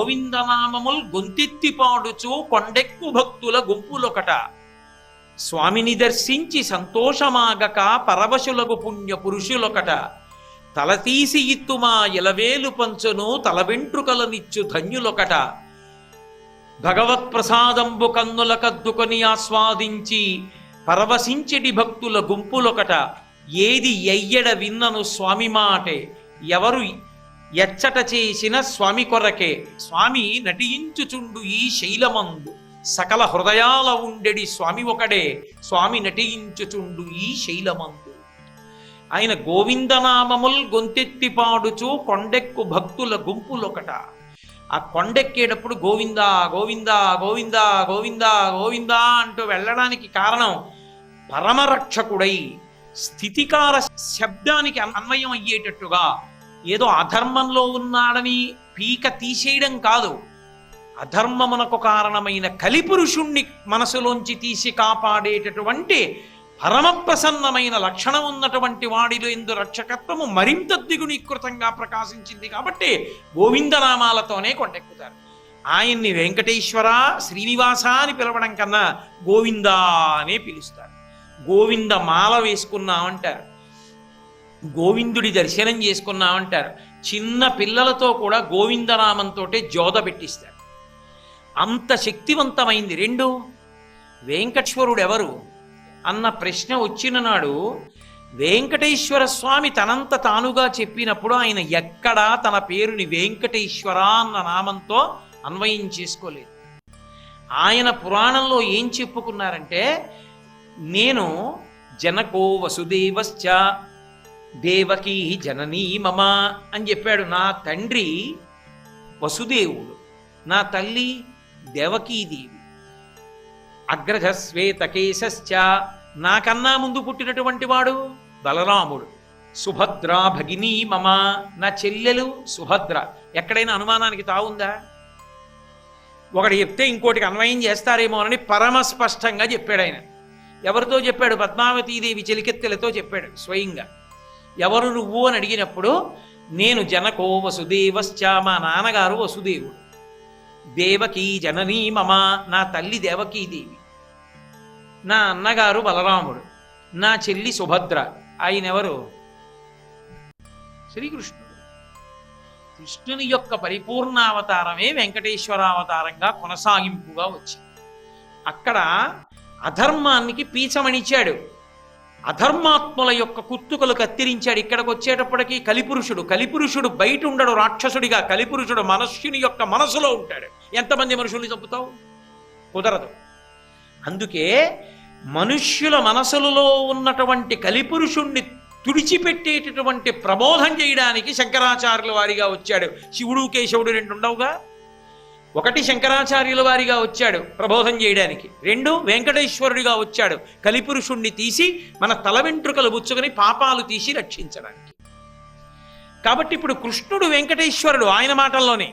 గోవిందనామముల్ గొంతెత్తి పాడుచు కొండెక్కు భక్తుల గుంపులొకట. స్వామిని దర్శించి సంతోషమాగక పరవశులకు పుణ్య పురుషులొకట. తలతీసి ఇత్తుమా ఇలవేలు పంచును తల వెంట్రుకలనిచ్చు ధన్యులొకట. భగవత్ప్రసాదంబు కన్నుల కద్దుకొని ఆస్వాదించి పరవశించెడి భక్తుల గుంపులొకట. ఏది ఎయ్యడ విన్నను స్వామి మాటే, ఎవరు ఎచ్చట చేసిన స్వామి కొరకే. స్వామి నటించుచుండు ఈ శైలమందు, సకల హృదయాల ఉండెడి స్వామి ఒకడే. స్వామి నటించుచుండు ఈ శైలమందు. ఆయన గోవిందనామముల్ గొంతెత్తి పాడుచు కొండెక్కు భక్తుల గుంపులొకట. ఆ కొండెక్కేటప్పుడు గోవిందా గోవిందా గోవిందా గోవిందా గోవిందా అంటూ వెళ్ళడానికి కారణం, పరమరక్షకుడై స్థితికార శబ్దానికి అన్వయం అయ్యేటట్టుగా ఏదో అధర్మంలో ఉన్నాడని పీక తీసేయడం కాదు, అధర్మమునకు కారణమైన కలిపురుషుణ్ణి మనసులోంచి తీసి కాపాడేటటువంటి పరమప్రసన్నమైన లక్షణం ఉన్నటువంటి వాడిలో ఎందు రక్షకత్వము మరింత ద్విగుణీకృతంగా ప్రకాశించింది. కాబట్టి గోవిందనామాలతోనే కొండెక్కుతారు. ఆయన్ని వెంకటేశ్వర శ్రీనివాస అని పిలవడం కన్నా గోవిందా అనే పిలుస్తారు. గోవింద మాల వేసుకున్నామంటారు, గోవిందుడి దర్శనం చేసుకున్నామంటారు. చిన్న పిల్లలతో కూడా గోవిందనామంతో జోద పెట్టిస్తారు. అంత శక్తివంతమైంది. రెండు, వెంకటేశ్వరుడు ఎవరు అన్న ప్రశ్న వచ్చిన నాడు వెంకటేశ్వర స్వామి తనంత తానుగా చెప్పినప్పుడు ఆయన ఎక్కడా తన పేరుని వెంకటేశ్వర అన్న నామంతో అన్వయం చేసుకోలేదు. ఆయన పురాణంలో ఏం చెప్పుకున్నారంటే, నేను జనకో వసుదేవశ్చ దేవకీ జననీ మమ అని చెప్పాడు. నా తండ్రి వసుదేవుడు, నా తల్లి దేవకీదేవి. అగ్రజ శ్వేతకేశశ్చ, నాకన్నా ముందు పుట్టినటువంటి వాడు బలరాముడు. సుభద్రా భగినీ మమ, నా చెల్లెలు సుభద్ర. ఎక్కడైనా అనుమానానికి తావుందా? ఒకటి చెప్తే ఇంకోటికి అన్వయం చేస్తారేమోనని పరమస్పష్టంగా చెప్పాడు ఆయన. ఎవరితో చెప్పాడు? పద్మావతీదేవి చెలికెత్తెలతో చెప్పాడు స్వయంగా. ఎవరు నువ్వు అని అడిగినప్పుడు, నేను జనకో వసుదేవశ్చ, మా నాన్నగారు వసుదేవుడు. దేవకీ జననీ మమ, నా తల్లి దేవకీదేవి. నా అన్నగారు బలరాముడు. నా చెల్లి సుభద్ర. ఆయన ఎవరు? శ్రీకృష్ణుడు. కృష్ణుని యొక్క పరిపూర్ణావతారమే వెంకటేశ్వరావతారంగా కొనసాగింపుగా వచ్చింది. అక్కడ అధర్మానికి పీచమణిచ్చాడు, అధర్మాత్ముల యొక్క కుత్తుకలు కత్తిరించాడు. ఇక్కడికి వచ్చేటప్పటికీ కలిపురుషుడు బయట ఉండడు రాక్షసుడిగా. కలిపురుషుడు మనుష్యుని యొక్క మనసులో ఉంటాడు. ఎంతమంది మనుషుల్ని చంపుతావు? కుదరదు. అందుకే మనుష్యుల మనసులలో ఉన్నటువంటి కలిపురుషుణ్ణి తుడిచిపెట్టేటటువంటి ప్రబోధం చేయడానికి శంకరాచార్యుల వారిగా వచ్చాడు. శివుడు కేశవుడు రెండు ఉండవుగా. ఒకటి శంకరాచార్యుల వారిగా వచ్చాడు ప్రబోధం చేయడానికి, రెండు వెంకటేశ్వరుడిగా వచ్చాడు కలిపురుషుణ్ణి తీసి మన తల వెంట్రుకలు బుచ్చుకొని పాపాలు తీసి రక్షించడానికి. కాబట్టి ఇప్పుడు కృష్ణుడు వెంకటేశ్వరుడు ఆయన మాటల్లోనే.